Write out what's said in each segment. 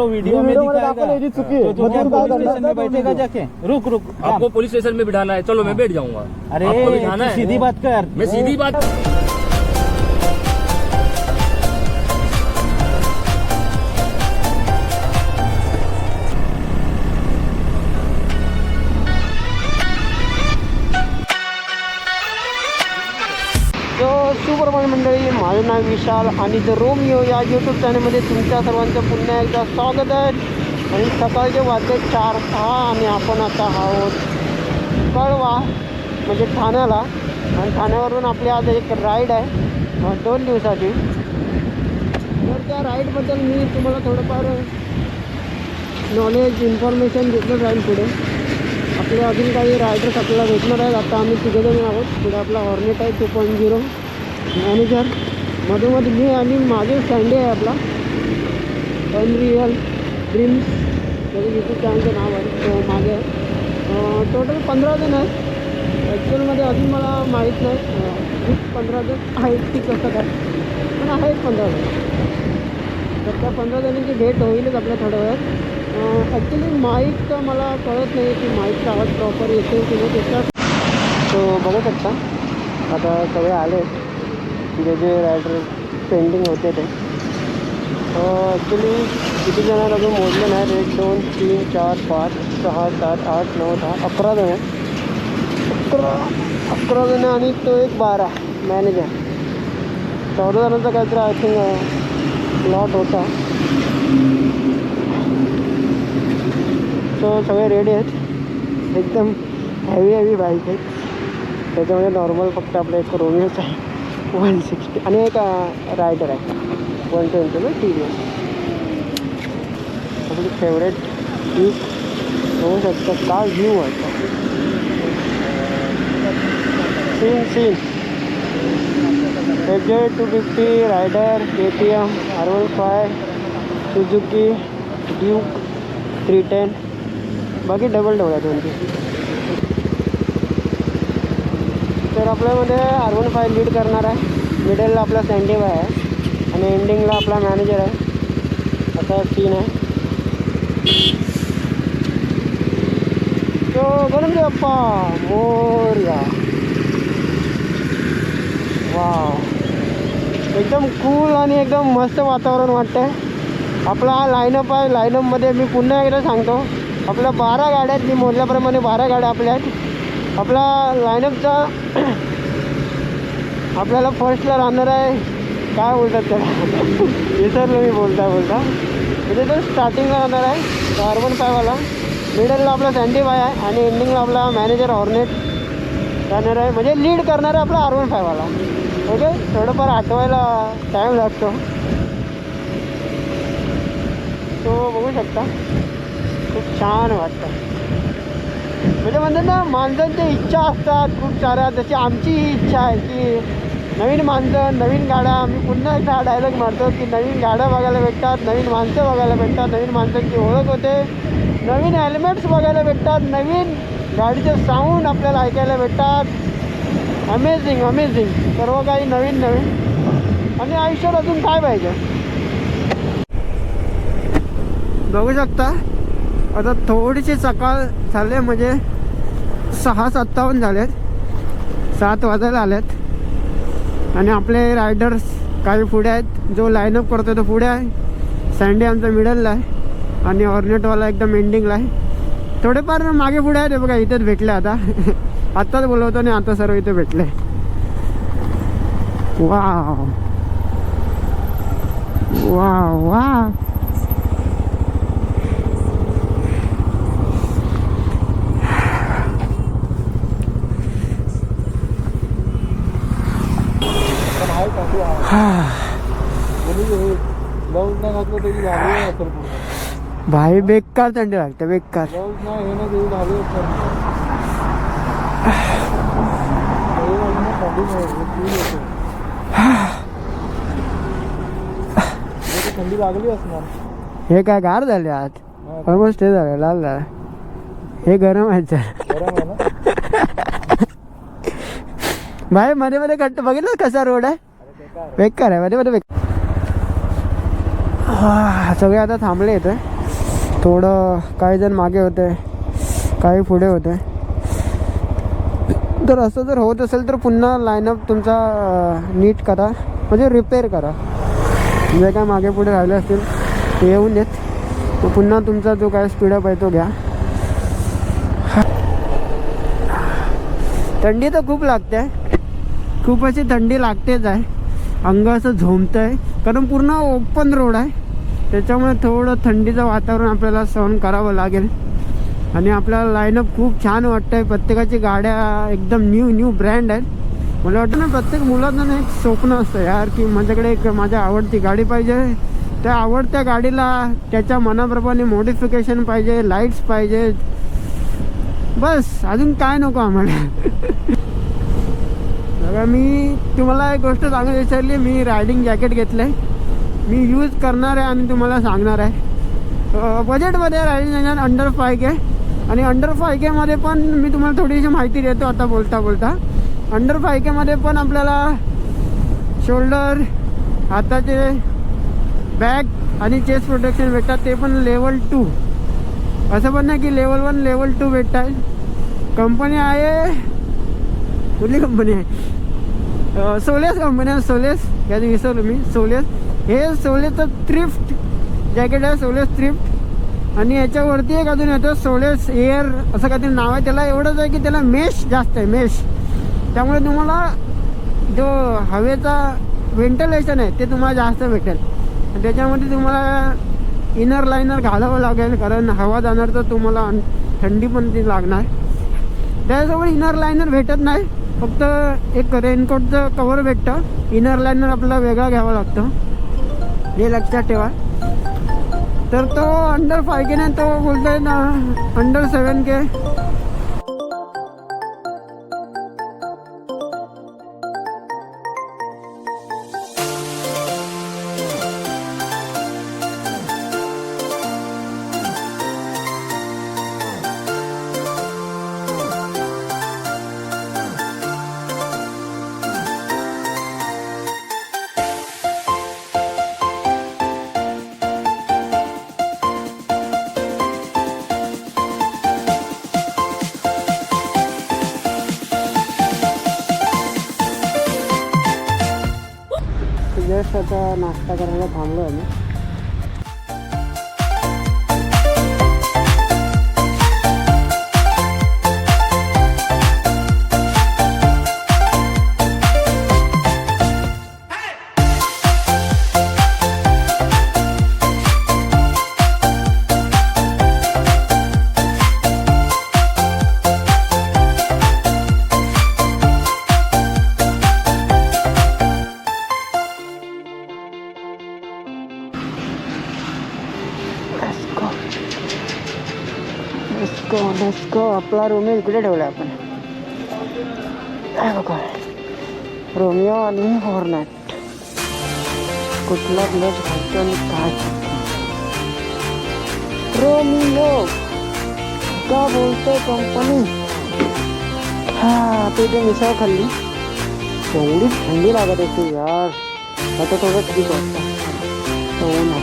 Video में दिखाएगा चुकी है। तो क्या पुलिस स्टेशन में बैठेगा जाके? रुक रुक, आपको पुलिस स्टेशन में बिठाना है, चलो मैं बैठ जाऊंगा। अरे आपको बिठाना तू है, सीधी बात कर। मैं सीधी बात। तो सुप्रभात मंडळी, माझं नाव विशाल आणि द रोमिओ या यूट्यूब चॅनलमध्ये तुमच्या सर्वांचं पुन्हा एकदा स्वागत आहे. आणि सकाळचे वाजले 4:06 आणि आपण आता आहोत कळवा म्हणजे ठाण्याला. आणि ठाण्यावरून आपली आज एक राईड आहे 2 दिवसाची. तर त्या राईडबद्दल मी तुम्हाला थोडंफार नॉलेज इन्फॉर्मेशन देतच राहील. पुढे आपले अजून काही रायडर्स आपल्याला भेटणार आहेत. आता आम्ही तिघेजण आहोत. पुढे आपला हॉर्नेट आहे 2.0 मॅनेजर, मधोमध मी आणि माझे सँडी आहे आपला अनरियल ड्रीम्स त्याचं यूट्यूब चॅनलचं नाव आहे. तो मागे आहे. टोटल 15 जण आहेत. ॲक्च्युअलमध्ये अजून मला माहीत नाही 15 जण आहेत की कसं काय, पण आहेत 15 जण. तर त्या 15 जणांची भेट होईलच आपल्या थोड्या वेळात. ॲक्च्युली माईक तर मला कळत नाही की माईकचा आवाज प्रॉपर येतो की नाही त्याच्यात. तो बघू शकता आता सगळे आले जे जे रायडर पेंडिंग होते ते. ॲक्च्युली किती जण आहेत अजून मोजले नाही. 1 2 3 4 5 6 7 8 9 10 11 जण आहेत. 11 जण आणि तो एक 12 मॅनेजर. 14 जणांचा काहीतरी आय थिंक लॉट होता. तो सगळे रेडी आहेत. एकदम हेवी बाईक आहेत. त्याच्यामध्ये नॉर्मल फक्त आपलं एक रोमिओच आहे 160 आणि एक रायडर आहे 120 TVS. आपली फेवरेट व्ह्यू होऊ शकतं. का व्ह्यू वाटतं scene FJ 250 rider, KTM R15, Suzuki Duke 310, बाकी डबल आहे 2. तर आपल्यामध्ये R15 लीड करणार आहे. मिडलला आपला सँडी बाय आहे आणि एंडिंगला आपला मॅनेजर आहे. असा सीन आहे. तो गणपती बाप्पा मोरया. वाव, एकदम कूल आणि एकदम मस्त वातावरण वाटतं. आपला हा लाईनअप आहे. लाईनअपमध्ये मी पुन्हा एकदा सांगतो, आपल्या 12 गाड्या आहेत. मी मोजल्याप्रमाणे 12 गाड्या आपल्या आहेत. आपला लाईनअपचा आपल्याला फर्स्टला राहणार आहे, काय बोलतात त्याला विसरलो मी बोलता म्हणजे तो स्टार्टिंगला राहणार आहे R15वाला. मिडलला आपला सँडी बाय आहे आणि एंडिंगला आपला मॅनेजर हॉर्नेट राहणार आहे. म्हणजे लीड करणार आहे आपला R15वाला. ओके, थोडंफार आठवायला टाईम लागतो. तो बघू शकता, खूप छान वाटतं. म्हणजे म्हणतात ना, माणसांच्या इच्छा असतात खूप साऱ्या. जशी आमची ही इच्छा आहे की नवीन माणसं, नवीन गाड्या. मी पुन्हा एकदा डायलॉग मारतो की नवीन गाड्या बघायला भेटतात, नवीन माणसं बघायला भेटतात, नवीन माणसांची ओळख होते, नवीन हेल्मेट्स बघायला भेटतात, नवीन गाडीचे साऊंड आपल्याला ऐकायला भेटतात. अमेझिंग सर्व काही नवीन. आणि आयुष्यात अजून काय पाहिजे. बघू शकता आता थोडीशी सकाळ झाले, म्हणजे 6:57 झालेत. 7 वाजायला आलेत. आणि आपले रायडर्स काही पुढे आहेत. जो लाईनअप करतो तो पुढे आहे. सँडी आमचा मिडलला आहे आणि हॉर्नेटवाला एकदम एंडिंगला आहे. थोडेफार मागे पुढे आहे. ते बघा इथेच भेटले आता. आत्ताच बोलवतो आणि आता सर्व इथे भेटले. Wow wow wow. भाई बेकार थंडी लागते, बेकार. थंडी लागली असणार. हे काय गार झाले आज ऑलमोस्ट. हे झालं लाल झालं. हे गरम आहे सर. भाई मध्ये मध्ये कट बघितलं कसा रोड आहे. बेकार आहे मध्ये मध्ये. सगळे आता थांबले इथे. थोडं काही जण मागे होते, काही पुढे होते. तर असं जर होत असेल तर पुन्हा लाईनअप तुमचा नीट करा, म्हणजे रिपेअर करा. जे काय मागे पुढे राहिले असतील ते येऊन देत, तो पुन्हा तुमचा जो काय स्पीडअप आहे तो घ्या. थंडी तर खूप लागते, खूप अशी थंडी लागतेच आहे. अंग असं झोंबतं आहे, कारण पूर्ण ओपन रोड आहे. त्याच्यामुळे थोडं थंडीचं वातावरण आपल्याला सहन करावं लागेल. आणि आपल्याला लाईनअप खूप छान वाटतं आहे. प्रत्येकाची गाड्या एकदम न्यू ब्रँड आहेत. मला वाटतं ना प्रत्येक मुलांना ना एक स्वप्न असतं यार, की माझ्याकडे एक माझ्या आवडती गाडी पाहिजे. त्या आवडत्या गाडीला त्याच्या मनाप्रमाणे मॉडिफिकेशन पाहिजे, लाईट्स पाहिजे, बस अजून काय नको आम्हाला. बघा, मी तुम्हाला एक गोष्ट सांगू विचारली. मी रायडिंग जॅकेट घेतलं आहे, मी यूज करणार आहे आणि तुम्हाला सांगणार आहे. बजेटमध्ये रायडिंग अंडर 5K, आणि अंडर 5K मध्ये पण मी तुम्हाला थोडीशी माहिती देतो आता बोलता. अंडर 5K मध्ये पण आपल्याला शोल्डर, हाताचे बॅग आणि चेस्ट प्रोटेक्शन भेटतात, ते पण लेवल 2. असं पण नाही की लेवल 1 लेवल 2 भेटतात. कंपनी आहे, कुठली कंपनी आहे? सोलेस कंपनी आहे. सोलेस, याचं विसरलो मी. सोलेस, हे सोलेसचं थ्रिफ्ट जॅकेट आहे, सोलेस थ्रिफ्ट. आणि याच्यावरती एक अजून येतं सोलेस एअर, असं काहीतरी नाव आहे त्याला. एवढंच आहे की त्याला मेश जास्त आहे, मेश. त्यामुळे तुम्हाला जो हवेचा व्हेंटिलेशन आहे ते तुम्हाला जास्त भेटेल. त्याच्यामध्ये तुम्हाला इनर लायनर घालावं लागेल, कारण हवा जाणार तर तुम्हाला थंडी पण ती लागणार. त्याच्यासोबत इनर लायनर भेटत नाही, फक्त एक रेनकोटचं कवर भेटतं. इनर लायनर आपल्याला वेगळा घ्यावा लागतो, हे लक्षात ठेवा. तर तो अंडर 5K नाही, तो बोलतोय ना अंडर 7K. जस्ट आता नाश्ता करायला थांबलो आहे मी. Let's go. आपला रोमिओ इकडे ठेवला आपण. बघा, रोमिओ आणि हॉर्नेट. कुठला क्लच घालतो आणि काय रोमिओ का बोलतोय कंपनी. हा, तिथे मिसळ खाल्ली. एवढी थंडी लागत असते यार. आता थोडं ठीक वाटतं. हो ना,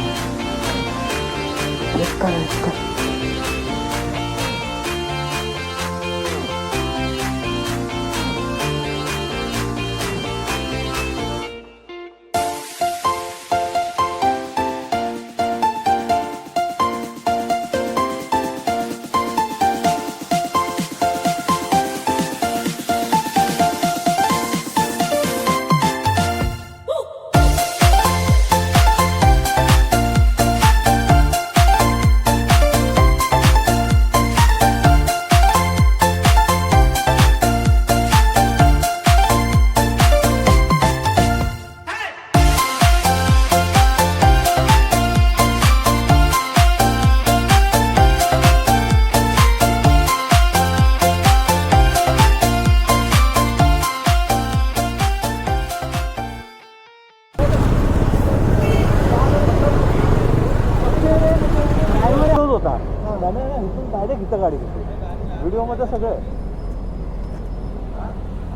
गाडी व्हिडिओ मध्ये सगळं.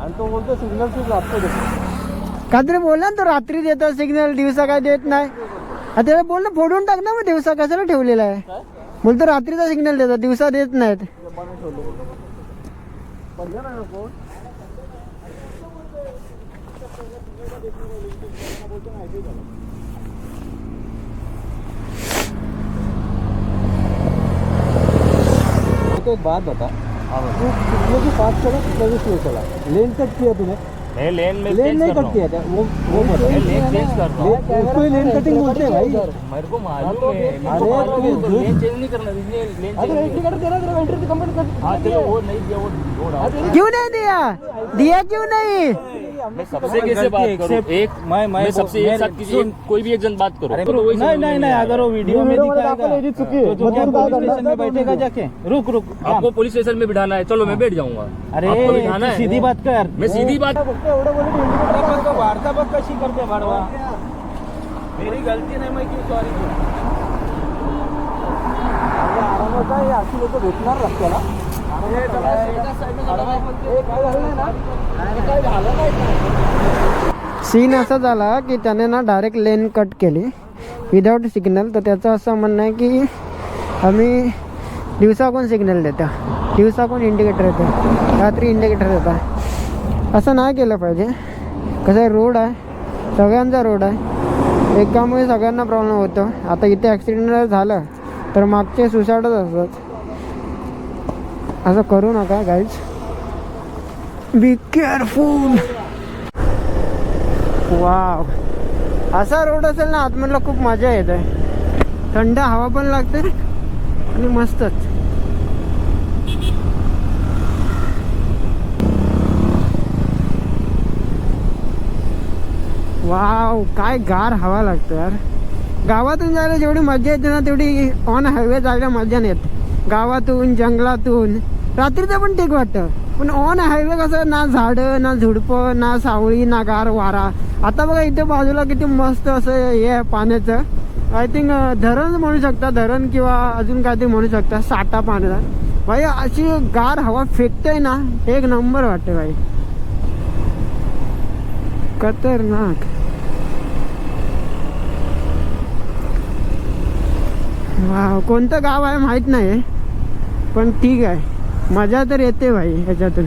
आणि तो बोलतो सिग्नल खूप लागतो. काहीतरी बोलला ना तो, रात्री देतो सिग्नल, दिवसा काय देत नाही. आता बोल ना, फोडून टाक ना. मग दिवसा कशाला ठेवलेला आहे? बोलतो रात्रीचा सिग्नल देतात, दिवसा देत नाहीत. तो एक बात बता, तू कितने की फास्ट चला, कितने की स्लो चला? लेन कट किया तूने? मैं लेन में लेन नहीं कट किया था, वो बता. मैं लेन चेंज कर रहा हूँ. उसको ही लेन कटिंग बोलते हैं भाई. मेरे को मालूम है. अरे तू लेन चेंज नहीं करना. लेन चेंज नहीं करना. हाँ चलो वो नहीं दिया, वो रोड आउट. क्यों नहीं दिया? दिया क्यों नहीं? मैं सबसे कैसे बात करूं? एक मैं सबसे एक साथ किसी कोई भी एक जन बात करो. नहीं, अगर वो वीडियो में दिखाएगा तो क्या पुलिस स्टेशन में बैठेगा जाके? रुक आपको पुलिस स्टेशन में बिठाना है, चलो मैं बैठ जाऊंगा. अरे आपको बिठाना है. सीधी बात कर. मैं सीधी बात. वार्ता बघ कशी करते वाढवा. मेरी गलती नाही, मैं क्यों सॉरी अशी लोक भेटणार रस्त्याला. सीन असा झाला की त्याने ना डायरेक्ट लेन कट केली विदाउट सिग्नल. तर त्याचं असं म्हणणं आहे की आम्ही दिवसा कोण सिग्नल देता, दिवसा कोण इंडिकेटर देतं, रात्री इंडिकेटर देता. असं नाही केलं पाहिजे. कसं आहे, रोड आहे, सगळ्यांचा रोड आहे, एकामुळे सगळ्यांना प्रॉब्लेम होतो. आता इथे ॲक्सिडेंट झालं तर मागचे सुसाईडच असतात. असं करू नका गाईज, बी केअरफुल. वाव, असा रोड असेल ना आतमधला खूप मजा येते. थंड हवा पण लागते आणि मस्तच. वाव, काय गार हवा लागते यार. गावातून जायला जेवढी मजा येते ना तेवढी ऑन हायवे जायला मजा नाही येत. गावातून जंगलातून रात्रीचं पण ठीक वाटतं, पण ऑन हायवे कसं ना झाडं ना झुडपं ना सावळी ना गार वारा. आता बघा इथे बाजूला किती मस्त असं हे आहे पाण्याचं. आय थिंक धरण म्हणू शकता, धरण किंवा अजून काहीतरी म्हणू शकता, साठा पाण्याचा. भाई अशी गार हवा फेकते ना, एक नंबर वाटते भाई, खतरनाक. वाव, कोणतं गाव आहे माहित नाही, पण ठीक आहे, मजा तर येते भाई ह्याच्यातून.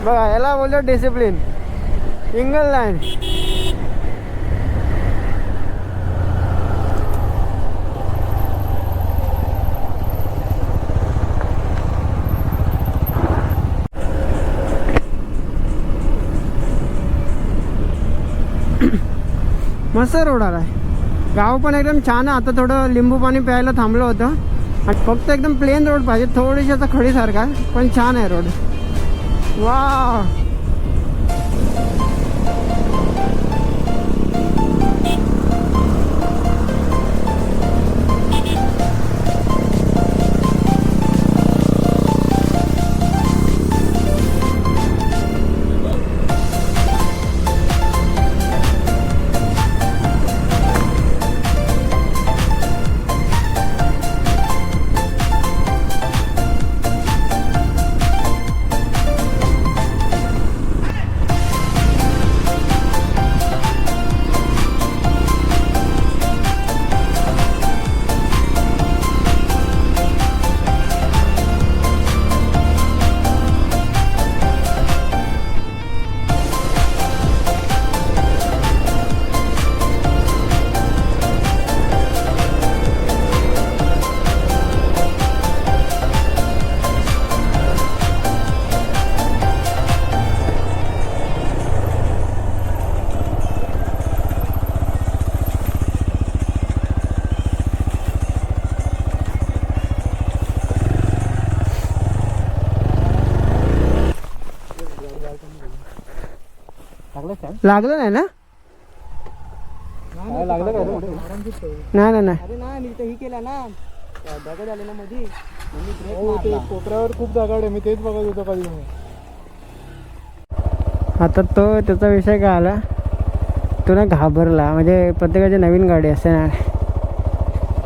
बघा याला बोलतो डिसिप्लिन. Single line. मस्त रोड आलाय. गाव पण एकदम छान आहे. आता थोडं लिंबू पाणी प्यायला थांबलो होतं. आणि फक्त एकदम प्लेन रोड पाहिजे, थोडीशी आता खडीसारखा, पण छान आहे रोड. वा, लागलं नाही ना? लागलं काय? नाही नाही नाही. अरे नाही, मी तर ही केला ना, दगड आले ना मध्ये, ते कोपऱ्यावर खूप दगड आहे, मी तेच बघत होतो कधी. आता तो त्याचा विषय काय आला, तो ना घाबरला. म्हणजे प्रत्येकाची नवीन गाडी असते ना,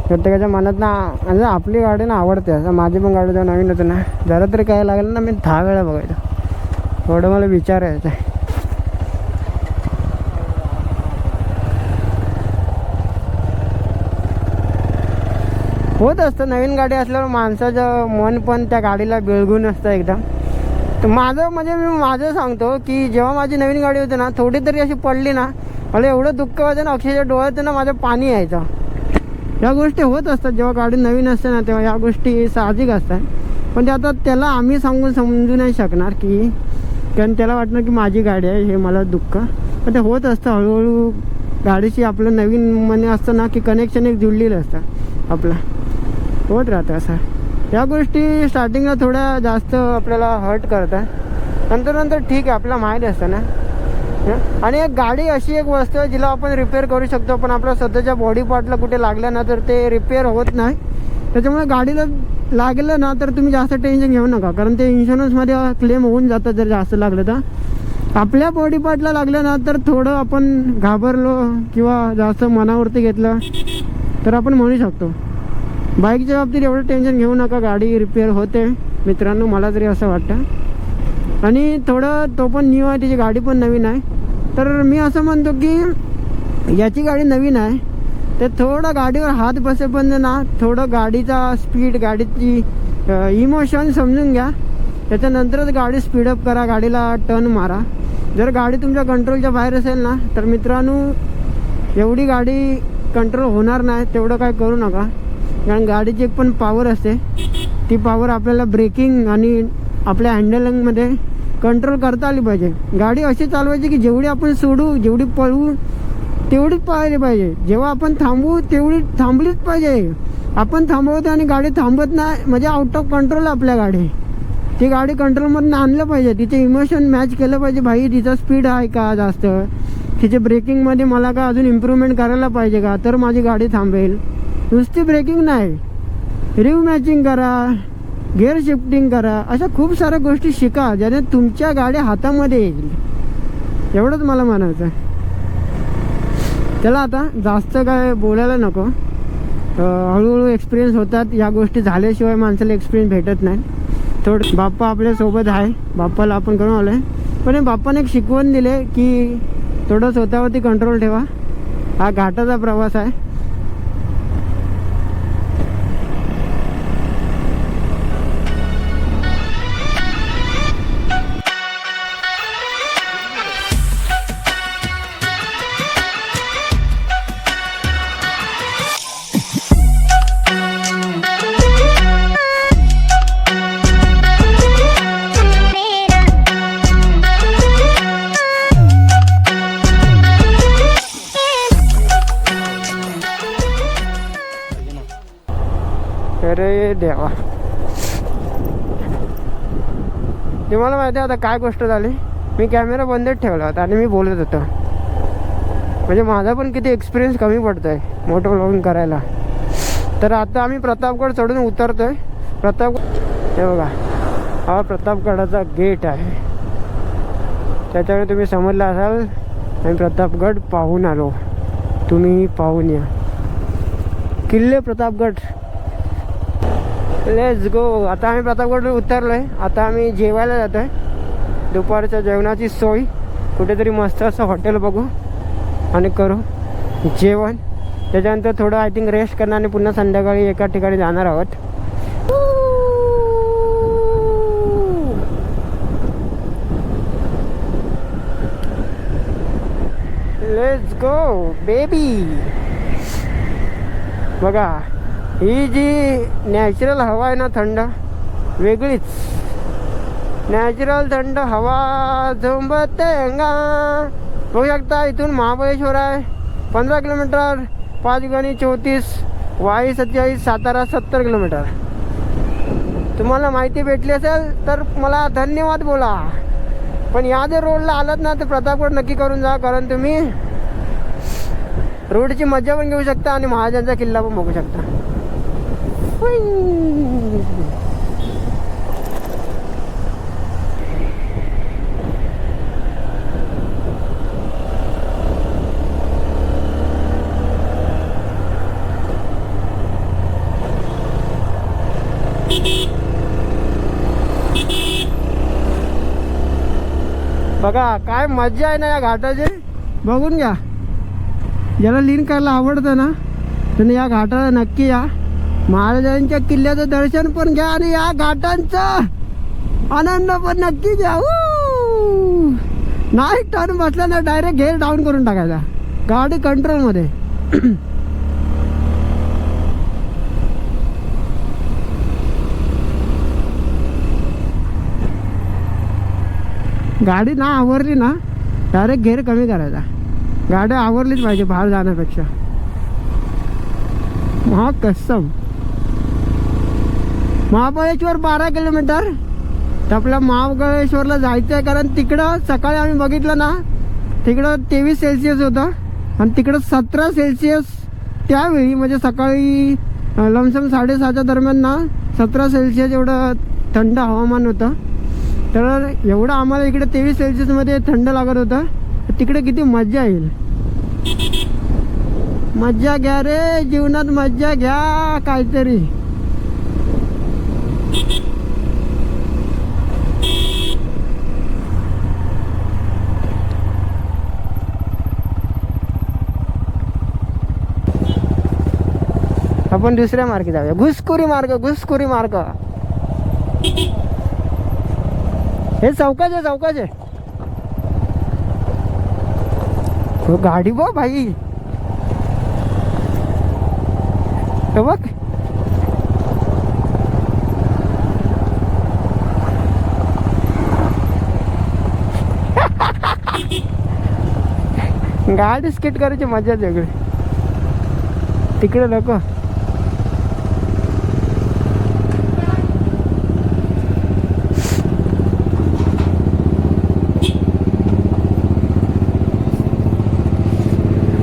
प्रत्येकाच्या मनात ना, म्हणजे आपली गाडी ना आवडते. असं माझी पण गाडी जेव्हा नवीन होती ना, जरा तरी काय लागलं ना मी 10 वेळा बघायचो. थोडं मला विचार यायचा. होत असतं नवीन गाडी असल्यावर माणसाचं मन पण त्या गाडीला बिळगून असतं एकदम. तर माझं म्हणजे मी माझं सांगतो की जेव्हा माझी नवीन गाडी होती ना, थोडी तरी अशी पडली ना, मला एवढं दुःख व्हायचं ना, अक्षरशः डोळ्यात ना माझं पाणी यायचं. या गोष्टी होत असतात जेव्हा गाडी नवीन असते ना, तेव्हा या गोष्टी साहजिक असतात. पण ते आता त्याला आम्ही सांगून समजू नाही शकणार की, कारण त्याला वाटणार की माझी गाडी आहे, हे मला दुःख. पण ते होत असतं हळूहळू. गाडीशी आपलं नवीन म्हणे असतं ना की कनेक्शन एक जुळलेलं असतं आपलं, होत राहतं असं. या गोष्टी स्टार्टिंगला थोड्या जास्त आपल्याला हर्ट करतात, नंतर ठीक आहे, आपल्याला माहीत असतं ना. आणि एक गाडी अशी एक वस्तू आहे जिला आपण रिपेअर करू शकतो, पण आपल्या स्वतःच्या बॉडी पार्टला कुठे लागलं ना तर ते रिपेअर होत नाही. त्याच्यामुळे गाडीला लागलं ना तर तुम्ही जास्त टेन्शन घेऊ नका, कारण ते इन्शुरन्समध्ये क्लेम होऊन जातं जर जास्त लागलं तर. आपल्या बॉडी पार्टला लागलं ना तर थोडं आपण घाबरलो किंवा जास्त मनावरती घेतलं तर आपण म्हणू शकतो. बाईकच्या बाबतीत एवढं टेन्शन घेऊ नका, गाडी रिपेअर होते मित्रांनो, मला तरी असं वाटतं. आणि थोडं तो पण न्यू आहे, त्याची गाडी पण नवीन आहे. तर मी असं म्हणतो की याची गाडी नवीन आहे, तर थोडं गाडीवर हात बसेपर्यंत ना थोडं गाडीचा स्पीड, गाडीची इमोशन समजून घ्या. त्याच्यानंतरच गाडी स्पीडअप करा, गाडीला टर्न मारा. जर गाडी तुमच्या कंट्रोलच्या बाहेर असेल ना तर मित्रांनो एवढी गाडी कंट्रोल होणार नाही, तेवढं काय करू नका. कारण गाडीची एक पण पॉवर असते, ती पॉवर आपल्याला ब्रेकिंग आणि आपल्या हँडलिंगमध्ये कंट्रोल करता आली पाहिजे. गाडी अशी चालवायची की जेवढी आपण सोडू, जेवढी पळवू तेवढीच पळायली पाहिजे. जेव्हा आपण थांबवू तेवढी थांबलीच पाहिजे. आपण थांबवतो आणि गाडी थांबत नाही म्हणजे आउट ऑफ कंट्रोल आपल्या गाडी. ती गाडी कंट्रोलमधून आणलं पाहिजे, तिचे इमोशन मॅच केलं पाहिजे. भाई तिचा स्पीड आहे का जास्त, तिचे ब्रेकिंगमध्ये मला का अजून इम्प्रूव्हमेंट करायला पाहिजे का, तर माझी गाडी थांबेल. नुसती ब्रेकिंग नाही, रिव्ह मॅचिंग करा, गिअर शिफ्टिंग करा, अशा खूप साऱ्या गोष्टी शिका ज्याने तुमच्या गाडी हातामध्ये येईल. एवढंच मला म्हणायचं. चला आता जास्त काय बोलायला नको, हळूहळू एक्सपिरियन्स होतात. या गोष्टी झाल्याशिवाय माणसाला एक्सपिरियन्स भेटत नाही. थोडं बाप्पा आपल्यासोबत आहे, बाप्पाला आपण करून आलो आहे. पण बाप्पाने एक शिकवण दिले की थोडं स्वतःवरती कंट्रोल ठेवा. हा घाटाचा प्रवास आहे. अरे देवा, तुम्हाला माहिती आहे आता काय गोष्ट झाली. मी कॅमेरा बंदच ठेवला होता आणि मी बोलत होतो. म्हणजे माझा पण किती एक्सपिरियन्स कमी पडतो आहे मोटो व्लॉगिंग करायला. तर आता आम्ही प्रतापगड चढून उतरतो आहे. प्रतापगड हे बघा, हा प्रतापगडाचा गेट आहे. त्याच्यामुळे तुम्ही समजला असाल आम्ही प्रतापगड पाहून आलो. तुम्ही पाहून या किल्ले प्रतापगड. Let's go. आता आम्ही प्रतापगडवर उतरलो आहे. आता आम्ही जेवायला जातो आहे. दुपारच्या जेवणाची सोय कुठेतरी मस्त असं हॉटेल बघू आणि करू जेवण. त्याच्यानंतर थोडं आय थिंक रेस्ट करणार आणि पुन्हा संध्याकाळी एका ठिकाणी जाणार आहोत. Let's go baby. बघा ही जी नॅचरल हवा आहे ना, थंड वेगळीच नॅचरल थंड हवा झोंबतेंगा. बघू शकता इथून महाबळेश्वर आहे 15 किलोमीटर, 5 गणी 34, वाई 27, सातारा 70 किलोमीटर. तुम्हाला माहिती भेटली असेल तर मला धन्यवाद बोला. पण या जर रोडला आलात ना तर प्रतापगड नक्की करून जा, कारण तुम्ही रोडची मजा पण घेऊ शकता आणि महाराजांचा किल्ला पण बघू शकता. बघा काय मजा आहे ना या घाटाची, बघून घ्या. ज्याला लीन करायला आवडतं ना त्याने या घाटाला नक्की या. महाराजांच्या किल्ल्याचं दर्शन पण घ्या आणि या घाटांचा आनंद पण नक्की घ्या. नाही टर्न बसला ना डायरेक्ट गेअर डाऊन करून टाकायचा, गाडी कंट्रोलमध्ये. गाडी ना आवरली ना डायरेक्ट गेअर कमी करायचा. गाडी आवरलीच पाहिजे बाहेर जाण्यापेक्षा. कसम महाबळेश्वर 12 किलोमीटर. तर आपल्या महाबळेश्वरला जायचं आहे, कारण तिकडं सकाळी आम्ही बघितलं ना तिकडं 23 सेल्सिअस होतं आणि तिकडं 17 सेल्सिअस त्यावेळी, म्हणजे सकाळी लमसम 6:30च्या दरम्यान ना 17 सेल्सिअस एवढं थंड हवामान होतं. तर एवढं आम्हाला इकडे 23 सेल्सिअसमध्ये थंड लागत होतं. तिकडे किती मज्जा येईल. मज्जा घ्या रे जीवनात, मज्जा घ्या काहीतरी. आपण दुसऱ्या मार्गे जाऊया, घुसखोरी मार्ग. हे चौकाच आहे. हो गाडी बघ भाई, हे बघ. गाडी स्किट करायची मजा वेगळी. तिकडे नको.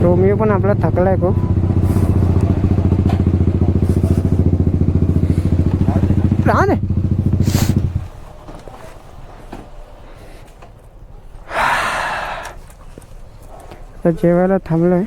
रोमिओ पण आपला थकलाय खूप. प्राण आहे. तर जेवायला थांबलोय.